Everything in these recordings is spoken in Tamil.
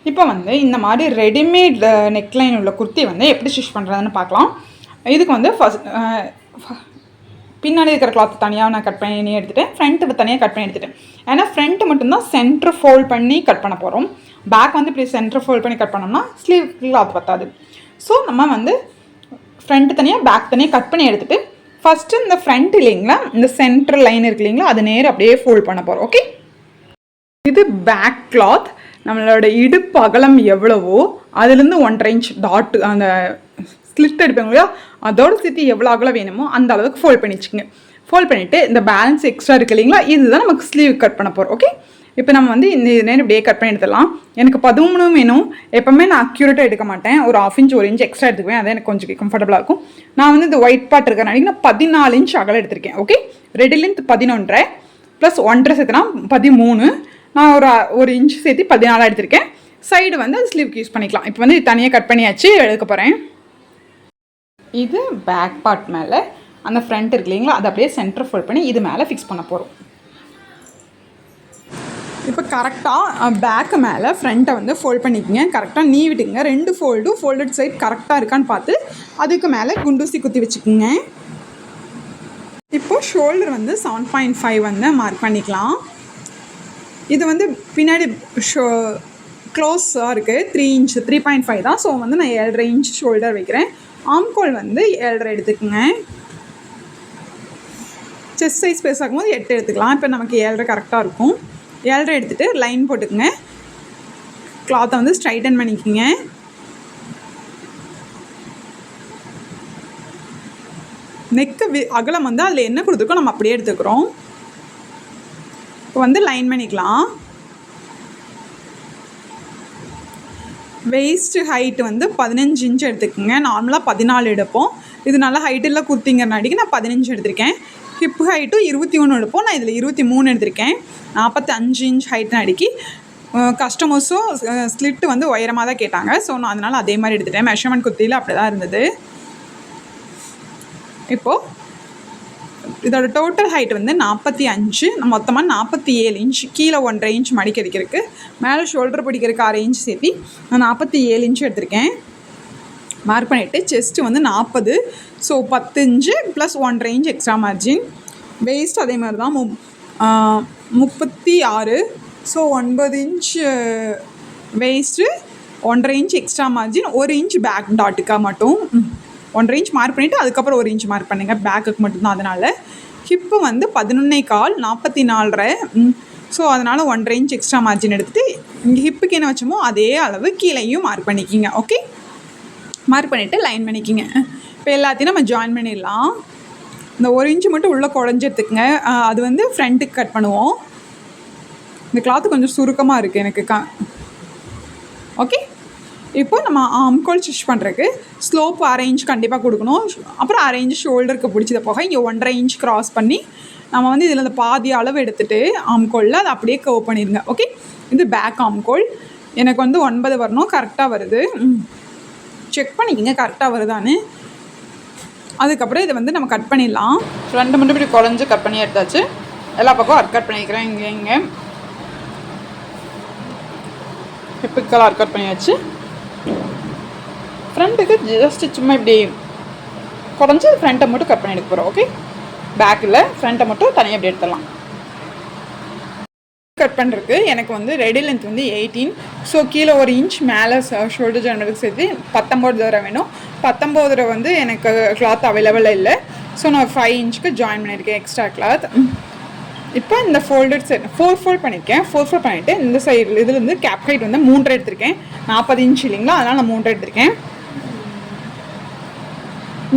இப்போ வந்து இந்த மாதிரி ரெடிமேட் நெக்லைன் உள்ள குர்த்தி வந்து எப்படி ஸ்டிச் பண்ணுறதுன்னு பார்க்கலாம். இதுக்கு வந்து பின்னாடி இருக்கிற கிளாத் தனியாக நான் கட் பண்ணி எடுத்துகிட்டேன், ஃப்ரண்ட்டு தனியாக கட் பண்ணி எடுத்துகிட்டேன். ஏன்னா ஃப்ரண்ட்டு மட்டும்தான் சென்டர் ஃபோல்ட் பண்ணி கட் பண்ண போகிறோம். பேக் வந்து இப்படி சென்டர் ஃபோல்ட் பண்ணி கட் பண்ணோம்னா ஸ்லீவ் கிளாத் பத்தாது. ஸோ நம்ம வந்து ஃப்ரண்ட்டு தனியாக பேக் தனியாக கட் பண்ணி எடுத்துகிட்டு ஃபஸ்ட்டு இந்த ஃப்ரண்ட் இல்லைங்களா, இந்த சென்டர் லைன் இருக்கு இல்லைங்களா, அது நேரம் அப்படியே ஃபோல்ட் பண்ண போகிறோம். ஓகே, இது பேக் கிளாத். நம்மளோட இடுப்பு அகலம் எவ்வளவோ அதுலேருந்து 1.5 இன்ச் டாட் அந்த ஸ்லிட் எடுப்பேங்க இல்லையா, அதோட சேர்த்து எவ்வளோ அகலம் வேணுமோ அந்த அளவுக்கு ஃபோல்ட் பண்ணி வச்சுக்கோங்க. ஃபோல்ட் பண்ணிவிட்டு இந்த பேலன்ஸ் எக்ஸ்ட்ரா இருக்குது இல்லைங்களா, இதுதான் நமக்கு ஸ்லீவ் கட் பண்ண போகிறோம். ஓகே, இப்போ நம்ம வந்து இந்த நேரம் இப்படியே கட் பண்ணி எடுத்துடலாம். எனக்கு 13 வேணும். எப்போவுமே நான் அக்யூரேட்டாக எடுக்க மாட்டேன், ஒரு 1/2 இன்ச் 1 இன்ச் எக்ஸ்ட்ரா எடுத்துக்குவேன். அது எனக்கு கொஞ்சம் கம்ஃபர்டபுளாக இருக்கும். நான் வந்து இந்த ஒயிட் பார்ட் இருக்கிறனாடி நான் 14 இன்ச் அகலம் எடுத்திருக்கேன். Okay, ready length 11.5 plus 1.5 சேர்த்துனா 13. நான் ஒரு இன்ச் சேர்த்து 14 எடுத்திருக்கேன். சைடு வந்து அது ஸ்லீவ்க்கு யூஸ் பண்ணிக்கலாம். இப்போ வந்து தனியாக கட் பண்ணியாச்சு, எடுக்க போகிறேன். இது பேக் பார்ட் மேலே அந்த ஃப்ரண்ட் இருக்கு இல்லைங்களா, அதை அப்படியே சென்டர் ஃபோல்ட் பண்ணி இது மேலே ஃபிக்ஸ் பண்ண போகிறோம். இப்போ கரெக்டாக பேக்கு மேலே ஃப்ரண்ட்டை வந்து ஃபோல்ட் பண்ணிக்கோங்க. கரெக்டாக நீவிட்டுங்க. 2 ஃபோல்டட் சைட் கரெக்டாக இருக்கான்னு பார்த்து அதுக்கு மேலே குண்டூசி குத்தி வச்சுக்கோங்க. இப்போது ஷோல்டர் வந்து 7.5 வந்து மார்க் பண்ணிக்கலாம். இது வந்து பின்னாடி க்ளோஸாக இருக்குது, 3 இன்ச் 3.5 தான். ஸோ வந்து நான் 7.5 இன்ச் ஷோல்டர் வைக்கிறேன். ஆம்கோல் வந்து 7.5 எடுத்துக்கோங்க. செஸ்ட் சைஸ் பெருசாகும் போது 8 எடுத்துக்கலாம். இப்போ நமக்கு 7.5 கரெக்டாக இருக்கும். 7.5 எடுத்துகிட்டு லைன் போட்டுக்குங்க. கிளாத்தை வந்து ஸ்ட்ரைட்டன் பண்ணிக்கோங்க. நெக்கு அகலம் வந்து அதில் என்ன கொடுத்துருக்கோம் நம்ம அப்படியே எடுத்துக்கிறோம். இப்போ வந்து லைன் பண்ணிக்கலாம். வெயிஸ்ட்டு ஹைட்டு வந்து 15 இன்ச் எடுத்துக்கோங்க. நார்மலாக 14 எடுப்போம். இது நல்லா ஹைட்டில் குர்த்திங்கிறனாடிக்கு நான் 15 எடுத்திருக்கேன். ஹிப்பு ஹைட்டும் 21 எடுப்போம். நான் இதில் 23 எடுத்திருக்கேன். 45 இன்ச் ஹைட் அடிக்கி கஸ்டமர்ஸும் ஸ்லிட்டு வந்து உயரமாக தான் கேட்டாங்க. ஸோ நான் அதனால் அதே மாதிரி எடுத்துட்டேன். மெஷர்மெண்ட் குர்த்தியில் அப்படி தான் இருந்தது. இப்போது இதோட டோட்டல் ஹைட் வந்து 45, மொத்தமாக 47 இன்ச். கீழே 1.5 இன்ச் மடிக்க அடிக்கிறதுக்கு, மேலே ஷோல்டர் பிடிக்கிறதுக்கு 6 இன்ச் சேர்த்து நான் 47 இன்ச் எடுத்திருக்கேன். மார்க் பண்ணிவிட்டு செஸ்ட்டு வந்து 40, so 10 inch plus 1.5 inch extra margin. Waist அதே மாதிரி தான் 36, so 9 inch waist, 1.5 inch extra margin, 1 inch back டாட்டுக்காக மட்டும் 1.5 இன்ச் மார்க் பண்ணிவிட்டு அதுக்கப்புறம் 1 இன்ச் மார்க் பண்ணுங்கள், பேக்குக்கு மட்டும்தான். அதனால் ஹிப்பு வந்து 11.25, 44.5. ஸோ அதனால் 1.5 இன்ச் எக்ஸ்ட்ரா மார்ஜின் எடுத்துகிட்டு இங்கே ஹிப்புக்கு என்ன வச்சோமோ அதே அளவு கீழேயும் மார்க் பண்ணிக்கிங்க. ஓகே, மார்க் பண்ணிவிட்டு லைன் பண்ணிக்கிங்க. இப்போ எல்லாத்தையும் நம்ம ஜாயின் பண்ணிடலாம். இந்த 1 இன்ச்சு மட்டும் உள்ளே குழஞ்சி எடுத்துக்கங்க. அது வந்து ஃப்ரண்ட்டுக்கு கட் பண்ணுவோம். இந்த கிளாத்து கொஞ்சம் சுருக்கமாக இருக்குது எனக்கு. ஓகே, இப்போ நம்ம ஆம்கோல் ஸ்டிச் பண்ணுறதுக்கு ஸ்லோப் 1/2 இன்ச் கண்டிப்பாக கொடுக்கணும். அப்புறம் 1/2 இன்ச் ஷோல்டருக்கு பிடிச்சத போக இங்கே 1.5 இன்ச் க்ராஸ் பண்ணி நம்ம வந்து இதில் இந்த பாதி அளவு எடுத்துகிட்டு ஆம்கோலில் அதை அப்படியே கர்வ் பண்ணிடுங்க. ஓகே, இது பேக் ஆம்கோல். எனக்கு வந்து 9 வரணும், கரெக்டாக வருது. செக் பண்ணிக்கோங்க கரெக்டாக வருதான்னு. அதுக்கப்புறம் இதை வந்து நம்ம கட் பண்ணிடலாம். ஃப்ரண்ட்டு மட்டும் இப்படி குறைஞ்சி கட் பண்ணி எடுத்தாச்சு. எல்லா பக்கம் கட் பண்ணிக்கிறேன். இங்கே ஹிப்புக்கெல்லாம் கட் பண்ணியாச்சு. ஃப்ரண்ட்டுக்கு ஜஸ்ட்டு சும்மா இப்படி குறைஞ்சி ஃப்ரண்ட்டை மட்டும் கட் பண்ணி எடுக்க போகிறோம். ஓகே, பேக்கில் ஃப்ரண்ட்டை மட்டும் தனியாக இப்படி எடுத்துடலாம். கட் பண்ணுறதுக்கு எனக்கு வந்து ரெடி லென்த் வந்து 18, ஸோ கீழே 1 இன்ச் மேலே ஷோல்டர் ஜாயின்ட்டுக்கு சேர்த்து 19 தடவை வேணும். 19 தடவை வந்து எனக்கு கிளாத் அவைலபிளாக இல்லை. ஸோ நான் 5 இன்ச்சுக்கு ஜாயின் பண்ணியிருக்கேன் எக்ஸ்ட்ரா கிளாத். இப்போ இந்த ஃபோல்டட் செட் 4 ஃபோல்ட் பண்ணியிருக்கேன். 4 ஃபோல்ட் பண்ணிவிட்டு இந்த சைடில் இதுலேருந்து கேப் ஹைட் வந்து 3 எடுத்திருக்கேன். 40 இன்ச் இல்லைங்களா, அதனால் நான் 3 எடுத்திருக்கேன்.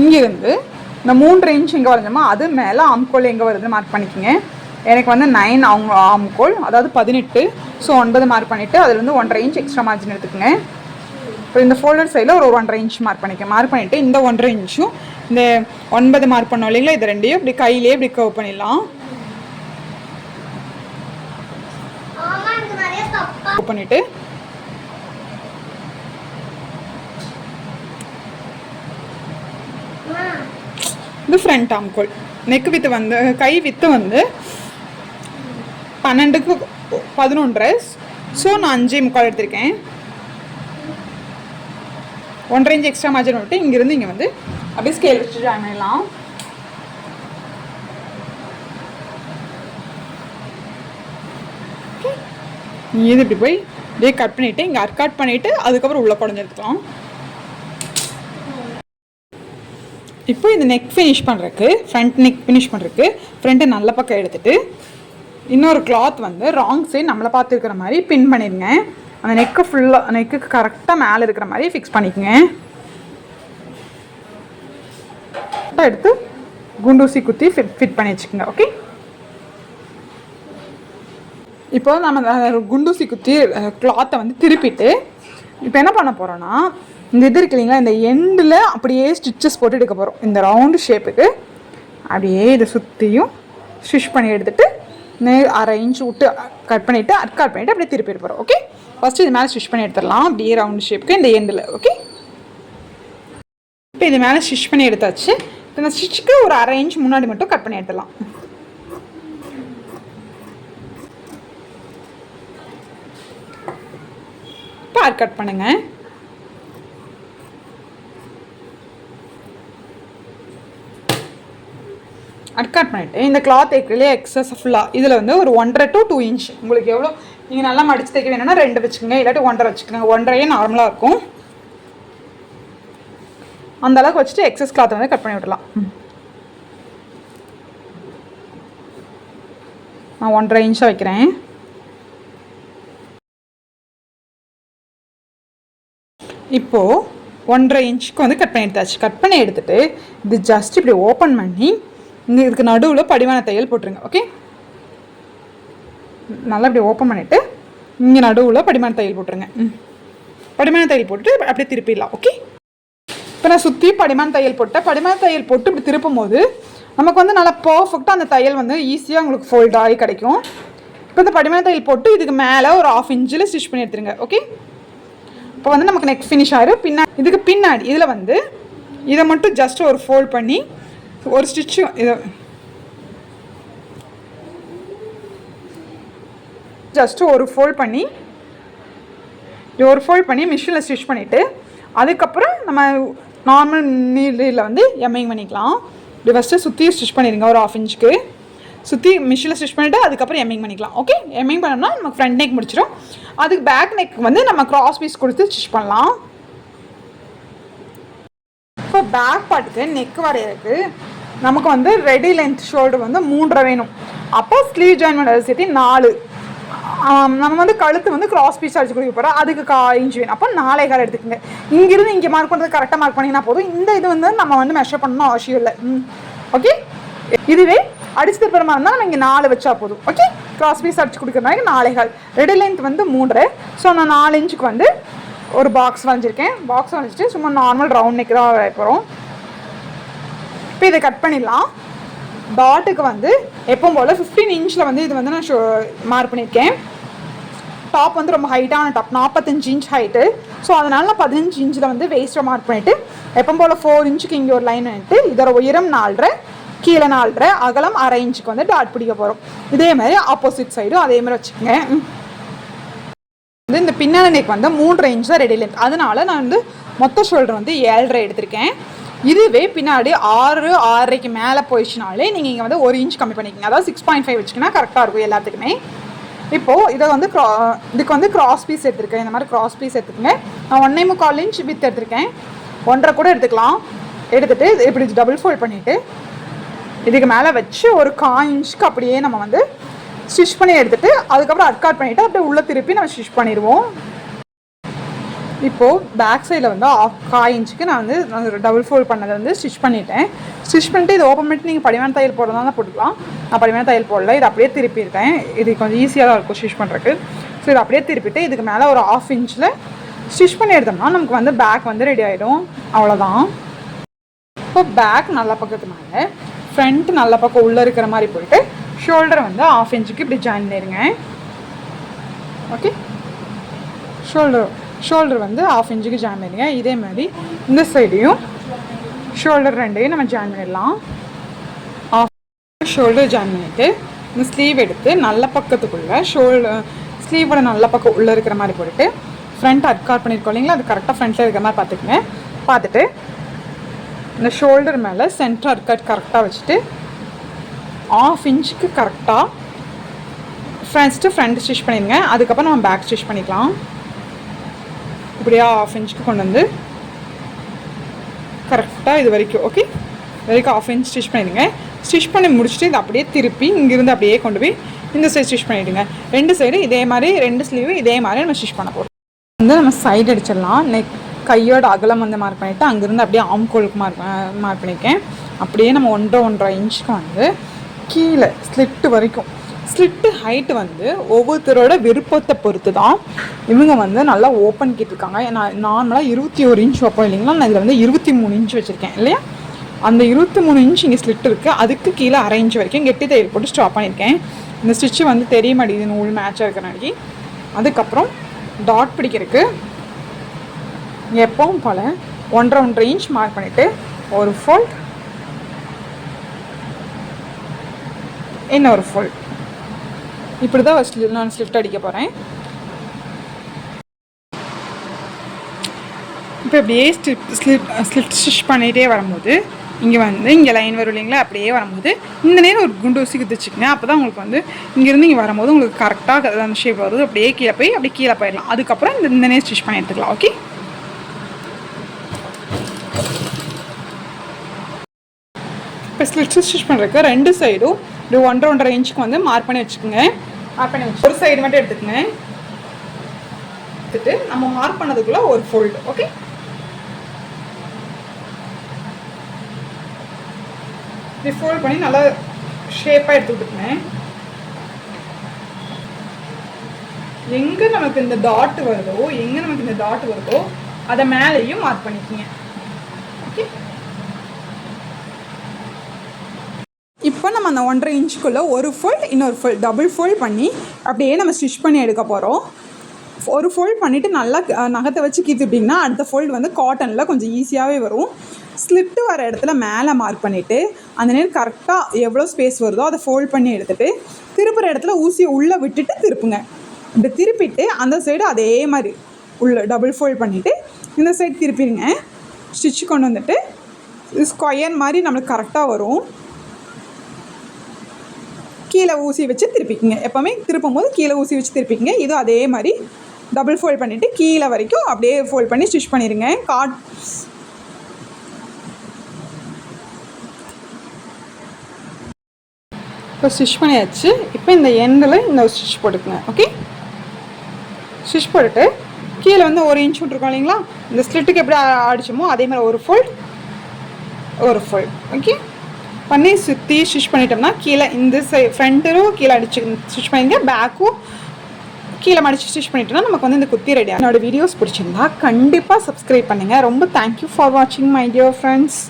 இங்கே வந்து இந்த 3 இன்ச் எங்கே வரைஞ்சோமோ அது மேலே ஆம்கோல் எங்கே வருதுன்னு மார்க் பண்ணிக்கோங்க. எனக்கு வந்து 9 அவங்க ஆம்கோல், அதாவது 18, ஸோ 9 மார்க் பண்ணிவிட்டு அதுலேருந்து 1.5 இன்ச் எக்ஸ்ட்ரா மார்ஜின் எடுத்துக்கோங்க. இப்போ இந்த ஃபோல்டர் சைடில் ஒரு 1.5 இன்ச் மார்க் பண்ணிக்கேன். மார்க் பண்ணிவிட்டு இந்த 1.5 இன்ச்சும் இந்த 9 மார்க் பண்ணோம் இல்லைங்களா, இது ரெண்டையும் இப்படி கையிலே இப்படி கர்வ் பண்ணிடலாம். பண்ணிவிட்டு இது ஃப்ரண்ட் ஆம்கோல். நெக் வித்து வந்து கை வித்து வந்து 12க்கு 11.5, ஸோ நான் 5.25 எடுத்திருக்கேன். 1.5 இன்ச் எக்ஸ்ட்ரா மார்ஜின் விட்டு இங்கேருந்து இங்கே வந்து அப்படியே ஸ்கேல் வச்சு ஜாயின் பண்ணிடலாம். இது இப்படி போய் அப்படியே கட் பண்ணிவிட்டு இங்கே கட் பண்ணிவிட்டு அதுக்கப்புறம் உள்ளே குடஞ்சி எடுத்துக்கலாம். இப்போ இந்த நெக் ஃபினிஷ் பண்ணுறதுக்கு ஃப்ரண்ட் நெக் ஃபினிஷ் பண்ணுறதுக்கு ஃப்ரண்ட்டு நல்ல பக்கம் எடுத்துகிட்டு இன்னொரு கிளாத் வந்து ராங் சைடு நம்மளை பார்த்து இருக்கிற மாதிரி பின் பண்ணிடுங்க. அந்த நெக்கு ஃபுல்லாக நெக்குக்கு கரெக்டாக மேலே இருக்கிற மாதிரி ஃபிக்ஸ் பண்ணிக்கோங்க. எடுத்து குண்டூசி குத்தி ஃபிட் பண்ணி வச்சுக்கோங்க. ஓகே, இப்போ நம்ம குண்டூசி குத்தி கிளாத்தை வந்து திருப்பிட்டு இப்போ என்ன பண்ண போகிறோன்னா இந்த இது இருக்கு இல்லைங்களா, இந்த எண்டில் அப்படியே ஸ்டிச்சஸ் போட்டு எடுக்க போகிறோம். இந்த ரவுண்டு ஷேப்புக்கு அப்படியே இதை சுற்றியும் ஸ்டிச் பண்ணி எடுத்துகிட்டு 1/2 இன்ச் விட்டு கட் பண்ணிவிட்டு அப்படியே திருப்பி போகிறோம். ஓகே, ஃபஸ்ட்டு இது மேலே ஸ்டிச் பண்ணி எடுத்துடலாம் அப்படியே ரவுண்டு ஷேப்புக்கு இந்த எண்டில். ஓகே, இப்போ இது மேலே ஸ்டிச் பண்ணி எடுத்தாச்சு. இந்த ஸ்டிச்சுக்கு ஒரு 1/2 இன்ச் முன்னாடி மட்டும் கட் பண்ணி எடுத்துடலாம். இப்போ கட் பண்ணுங்கள். கட் பண்ணிவிட்டு இந்த கிளாத் தைக்கிறதுலே எக்ஸஸ் ஃபுல்லாக இதில் வந்து ஒரு 1.5 to 2 இன்ச் உங்களுக்கு எவ்வளோ நீங்கள் நல்லா மடித்து தைக்க வேணும்னா 2 வச்சுக்கோங்க, இல்லாட்டி 1.5 வச்சுக்கோங்க. 1.5 நார்மலாக இருக்கும். அந்த அளவுக்கு வச்சுட்டு எக்ஸஸ் கிளாத்தை வந்து கட் பண்ணி விடலாம். நான் 1.5 இன்ச்சாக வைக்கிறேன். இப்போது 1.5 இன்ச்சுக்கு வந்து கட் பண்ணி எடுத்தாச்சு. கட் பண்ணி எடுத்துகிட்டு இது ஜஸ்ட் இப்படி ஓப்பன் பண்ணி இங்கே இதுக்கு நடுவில் படிமான தையல் போட்டுருங்க. ஓகே, நல்லா இப்படி ஓப்பன் பண்ணிவிட்டு இங்கே நடுவில் படிமான தையல் போட்டுருங்க. படிமான தையல் போட்டுட்டு அப்படியே திருப்பிடலாம். ஓகே, இப்போ நான் சுற்றி படிமான தையல் போட்டேன். படிமான தையல் போட்டு இப்படி திருப்பும் போது நமக்கு வந்து நல்லா பர்ஃபெக்டாக அந்த தையல் வந்து ஈஸியாக உங்களுக்கு ஃபோல்ட் ஆகி கிடைக்கும். இப்போ இந்த படிமான தையல் போட்டு இதுக்கு மேலே ஒரு 1/2 இன்ச்சில் ஸ்டிச் பண்ணி எடுத்துருங்க. ஓகே, இப்போ வந்து நமக்கு நெக் ஃபினிஷ் ஆகிடும். இதுக்கு பின்னாடி இதில் வந்து இதை மட்டும் ஜஸ்ட் ஒரு ஃபோல்ட் பண்ணி ஒரு ஸ்டிச்சு இதை ஜஸ்ட்டு ஒரு ஃபோல்ட் பண்ணி மிஷினில் ஸ்டிச் பண்ணிவிட்டு அதுக்கப்புறம் நம்ம நார்மல் நீடில் வந்து எம்மிங் பண்ணிக்கலாம். இப்படி ஃபஸ்ட்டு சுற்றி ஸ்டிச் பண்ணிடுங்க ஒரு 1/2 இன்ச்சுக்கு சுற்றி மிஷினில் ஸ்டிச் பண்ணிவிட்டு அதுக்கப்புறம் எம்மிங் பண்ணிக்கலாம். ஓகே, எம்மிங் பண்ணோம்னா நமக்கு ஃப்ரண்ட் நெக் முடிச்சிடும். அதுக்கு பேக் நெக் வந்து நம்ம கிராஸ் பீஸ் கொடுத்து ஸ்டிச் பண்ணலாம். இப்போ பேக் பார்ட்டுக்கு நெக் வரையிறதுக்கு நமக்கு வந்து ரெடி லென்த் ஷோல்டர் வந்து 3.5 வேணும். அப்போ ஸ்லீவ் ஜாயின் பண்ணுறது சேர்த்து 4. நம்ம வந்து கழுத்து வந்து கிராஸ் பீஸ் அடிச்சு கொடுக்க போகிறோம். அதுக்கு 1/4 இன்ச் வேணும். அப்போ 4.25 எடுத்துக்கோங்க. இங்கிருந்து இங்கே மார்க் பண்ணுறது கரெக்டாக மார்க் பண்ணிங்கன்னா போதும். இந்த இது வந்து நம்ம வந்து மெஷர் பண்ணணும் அவசியம் இல்லை. ஓகே, இதுவே அடிச்சு திருப்பரமாக இருந்தால் நம்ம இங்கே 4 வச்சா போதும். ஓகே, கிராஸ் பீஸ் அடிச்சு கொடுக்குறதுனால 4.25. ரெடி லென்த் வந்து 3. ஸோ நான் 4 இன்ச்சுக்கு வந்து ஒரு பாக்ஸ் வரைஞ்சிருக்கேன். பாக்ஸ் வரைஞ்சிட்டு சும்மா நார்மல் ரவுண்ட் நெக் தான் வரைய போகிறோம். இப்போ இதை கட் பண்ணிடலாம். டாட்டுக்கு வந்து எப்பவும் போல் 15 இன்ச்சில் வந்து இது வந்து நான் மார்க் பண்ணியிருக்கேன். டாப் வந்து ரொம்ப ஹைட்டான டாப் 45 இன்ச் ஹைட்டு. ஸோ அதனால் நான் 15 இன்ச்சில் வந்து வேஸ்ட்டை மார்க் பண்ணிவிட்டு எப்பவும் போல் 4 இன்ச்சுக்கு இங்கே ஒரு லைன் பண்ணிட்டு இதோட உயரம் 4.5 கீழே 4.5 அகலம் 1/2 இன்ச்சுக்கு வந்து டாட் பிடிக்க போகிறோம். இதே மாதிரி ஆப்போசிட் சைடும் அதே மாதிரி வச்சுக்கோங்க. இந்த பின்னாடி நெக் வந்து 3.5 இன்ச் தான் ரெடி லென்த். அதனால நான் வந்து மொத்த ஷோல்டர் வந்து 7.5 எடுத்திருக்கேன். இதுவே பின்னாடி 6.5க்கு மேலே போயிடுச்சுனாலே நீங்கள் இங்கே வந்து 1 இன்ச் கம்மி பண்ணிக்கோங்க. அதாவது 6.5 வச்சுக்கினா கரெக்டாக இருக்கும் எல்லாத்துக்குமே. இப்போது இதை வந்து இதுக்கு வந்து கிராஸ் பீஸ் எடுத்துருக்கேன். இந்த மாதிரி கிராஸ் பீஸ் எடுத்துக்கோங்க. நான் 1.25 இன்ச் வித் எடுத்திருக்கேன். 1.5 கூட எடுத்துக்கலாம். எடுத்துகிட்டு இப்படி டபுள் ஃபோல்ட் பண்ணிவிட்டு இதுக்கு மேலே வச்சு ஒரு 1/4 இன்ச்சுக்கு அப்படியே நம்ம வந்து ஸ்டிச் பண்ணி எடுத்துகிட்டு அதுக்கப்புறம் அட்காட் பண்ணிவிட்டு அப்படியே உள்ளே திருப்பி நம்ம ஸ்டிச் பண்ணிடுவோம். இப்போது பேக் சைடில் வந்து 1/4 இன்ச்சுக்கு நான் வந்து டபுள் ஃபோல்ட் பண்ணதை வந்து ஸ்டிச் பண்ணிவிட்டேன். ஸ்டிச் பண்ணிட்டு இது ஓப்பன் பண்ணிட்டு நீங்கள் படிமான தையல் போடுறதா தான் போட்டுக்கலாம். நான் படிமான தையல் போடல, இது அப்படியே திருப்பியிருக்கேன். இது கொஞ்சம் ஈஸியாக தான் இருக்கும் ஸ்டிச் பண்ணுறதுக்கு. ஸோ இது அப்படியே திருப்பிட்டு இதுக்கு மேலே ஒரு 1/2 இன்ச்சில் ஸ்டிச் பண்ணி எடுத்தோம்னா நமக்கு வந்து பேக் வந்து ரெடி ஆகிடும். அவ்வளோதான். இப்போ பேக் நல்ல பக்கத்து மேலே ஃப்ரண்ட் நல்ல பக்கம் உள்ளே இருக்கிற மாதிரி போயிட்டு ஷோல்டரை வந்து 1/2 இன்ச்சுக்கு இப்படி ஜாயின் பண்ணிடுங்க. ஓகே, ஷோல்டர் வந்து 1/2 இன்ச்சுக்கு ஜாயின் பண்ணிடுங்க. இதே மாதிரி இந்த சைடையும் ஷோல்டர் 2ஐயும் நம்ம ஜாயின் பண்ணிடலாம். ஷோல்டர் ஜாயின் பண்ணிவிட்டு இந்த ஸ்லீவ் எடுத்து நல்ல பக்கத்துக்குள்ளே ஸ்லீவோட நல்ல பக்கம் உள்ளே இருக்கிற மாதிரி போட்டுட்டு ஃப்ரண்ட் அர்க்காட் பண்ணியிருக்கோம் இல்லைங்களா, அது கரெக்டாக ஃப்ரண்ட்டில் இருக்கிற மாதிரி பார்த்துக்குங்க. பார்த்துட்டு இந்த ஷோல்டர் மேலே சென்டர் அர்க்காட் கரெக்டாக வச்சுட்டு 1/2 இன்ச்சுக்கு கரெக்டாக ஃபஸ்ட்டு ஃப்ரண்ட் ஸ்டிச் பண்ணிடுங்க. அதுக்கப்புறம் நம்ம பேக் ஸ்டிச் பண்ணிக்கலாம். இப்படியா 1/2 இன்ச்சுக்கு கொண்டு வந்து கரெக்டாக இது வரைக்கும் ஓகே வரைக்கும் 1/2 இன்ச் ஸ்டிச் பண்ணிடுங்க. ஸ்டிச் பண்ணி முடிச்சுட்டு இதை அப்படியே திருப்பி இங்கேருந்து அப்படியே கொண்டு போய் இந்த சைடு ஸ்டிச் பண்ணிவிடுங்க. 2 சைடு இதே மாதிரி 2 ஸ்லீவு இதே மாதிரி நம்ம ஸ்டிச் பண்ண போகிறோம். வந்து நம்ம சைடு அடிச்சிடலாம். நெக் கையோட அகலம் வந்து மார்க் பண்ணிவிட்டு அங்கேருந்து அப்படியே ஆம்கோலுக்கு மார்க் பண்ணியிருக்கேன். அப்படியே நம்ம 1.5 இன்ச்சுக்கு வந்து கீழே ஸ்லிட்டு வரைக்கும். ஸ்லிட்டு ஹைட்டு வந்து ஒவ்வொருத்தரோட விருப்பத்தை பொறுத்து தான். இவங்க வந்து நல்லா ஓப்பன் கேட்டிருக்காங்க. நான் நார்மலாக 21 இன்ச் வைப்போம் இல்லைங்களா, நான் இதில் வந்து 23 இன்ச் வச்சுருக்கேன் இல்லையா. அந்த 23 இன்ச் இங்கே ஸ்லிட் இருக்குது. அதுக்கு கீழே 1/2 இன்ச் வரைக்கும் கெட்டி தையல் போட்டு ஸ்டாப் பண்ணியிருக்கேன். இந்த ஸ்டிச்சு வந்து தெரிய மாட்டேங்குது நூல் மேட்சாக இருக்கிறனாடி. அதுக்கப்புறம் டாட் பிடிக்கிறதுக்கு எப்பவும் போல் 1.5 இன்ச் மார்க் பண்ணிவிட்டு ஒரு ஃபோல்ட், இன்னொரு ஃபோல்ட். இப்படி தான் நான் ஸ்லிட் அடிக்க போகிறேன். இப்போ இப்படியே ஸ்லிட் ஸ்டிச் பண்ணிகிட்டே வரும்போது இங்கே லைன் வரும் இல்லைங்களா, அப்படியே வரும்போது இந்த நேரம் ஒரு குண்டு ஊசி குதிச்சுக்கங்க. அப்போ தான் உங்களுக்கு வந்து இங்கேருந்து இங்கே வரும்போது உங்களுக்கு கரெக்டாக அந்த ஷேப் வருது. அப்படியே கீழே போய் அப்படியே கீழே போயிடலாம். அதுக்கப்புறம் இந்த நேரம் ஸ்டிச் பண்ணி எடுத்துக்கலாம். ஓகே, இப்போ ஸ்லிட் ஸ்டிச் பண்ணுறதுக்கு 2 சைடும் இது 1.5 இன்ச்சுக்கு வந்து மார்க் பண்ணி வச்சுக்கோங்க. மார்க் பண்ணி வச்சு ஒரு சைடு மட்டும் எடுத்துக்கங்க. எடுத்துட்டு நம்ம மார்க் பண்ணதுக்குள்ளே ஒரு ஃபோல்டு. ஓகே, இப்படி ஃபோல்ட் பண்ணி நல்லா ஷேப்பாக எடுத்து விட்டுக்கங்க. எங்கே நமக்கு இந்த டாட் வருதோ அதை மேலேயும் மார்க் பண்ணிக்கோங்க. ஓகே, இப்போ நம்ம அந்த 1.5 இன்ச்சுக்குள்ளே ஒரு ஃபோல்ட் இன்னொரு ஃபோல்ட் டபுள் ஃபோல்ட் பண்ணி அப்படியே நம்ம ஸ்டிச் பண்ணி எடுக்க போகிறோம். ஒரு ஃபோல்ட் பண்ணிவிட்டு நல்லா நகத்தை வச்சு கீத்துட்டிங்கன்னா அடுத்த ஃபோல்டு வந்து காட்டனில் கொஞ்சம் ஈஸியாகவே வரும். ஸ்லிட்டு வர இடத்துல மேலே மார்க் பண்ணிவிட்டு அந்த நேரம் கரெக்டாக எவ்வளோ ஸ்பேஸ் வருதோ அதை ஃபோல்ட் பண்ணி எடுத்துகிட்டு திருப்புற இடத்துல ஊசியை உள்ளே விட்டுட்டு திருப்புங்க. இப்படி திருப்பிட்டு அந்த சைடு அதே மாதிரி உள்ள டபுள் ஃபோல்ட் பண்ணிவிட்டு இந்த சைடு திருப்பிடுங்க. ஸ்டிச்சு கொண்டு வந்துட்டு ஸ்கொயர் மாதிரி நம்மளுக்கு கரெக்டாக வரும். கீழே ஊசி வச்சு திருப்பிக்கிங்க. எப்போவுமே திருப்பும் போது கீழே ஊசி வச்சு திருப்பிக்கிங்க. இதுவும் அதே மாதிரி டபுள் ஃபோல்ட் பண்ணிவிட்டு கீழே வரைக்கும் அப்படியே ஃபோல்ட் பண்ணி ஸ்டிச் பண்ணிடுங்க. இப்போ ஸ்டிச் பண்ணியாச்சு. இப்போ இந்த எண்டில் இந்த ஸ்டிச் போட்டுக்குங்க. ஓகே, ஸ்டிச் போட்டுட்டு கீழே வந்து 1 இன்ச் விட்டுருக்கோம் இல்லைங்களா, இந்த ஸ்லிட்டுக்கு எப்படி அடிச்சோமோ அதே மாதிரி ஒரு ஃபோல்ட். ஓகே பண்ணி சுற்றி ஸ்டிச் பண்ணிட்டோம்னா கீழே இந்த ஃப்ரண்ட்டும் கீழே அடிச்சு ஸ்டிச் பண்ணிங்க, பேக்கும் கீழே மடிச்சு ஸ்டிச் பண்ணிட்டோம்னா நமக்கு வந்து இந்த குத்தி ரெடி. என்னோட வீடியோஸ் பிடிச்சிருந்தா கண்டிப்பாக சப்ஸ்கிரைப் பண்ணுங்கள். ரொம்ப தேங்க்யூ ஃபார் வாட்சிங் மை டியர் ஃப்ரெண்ட்ஸ்.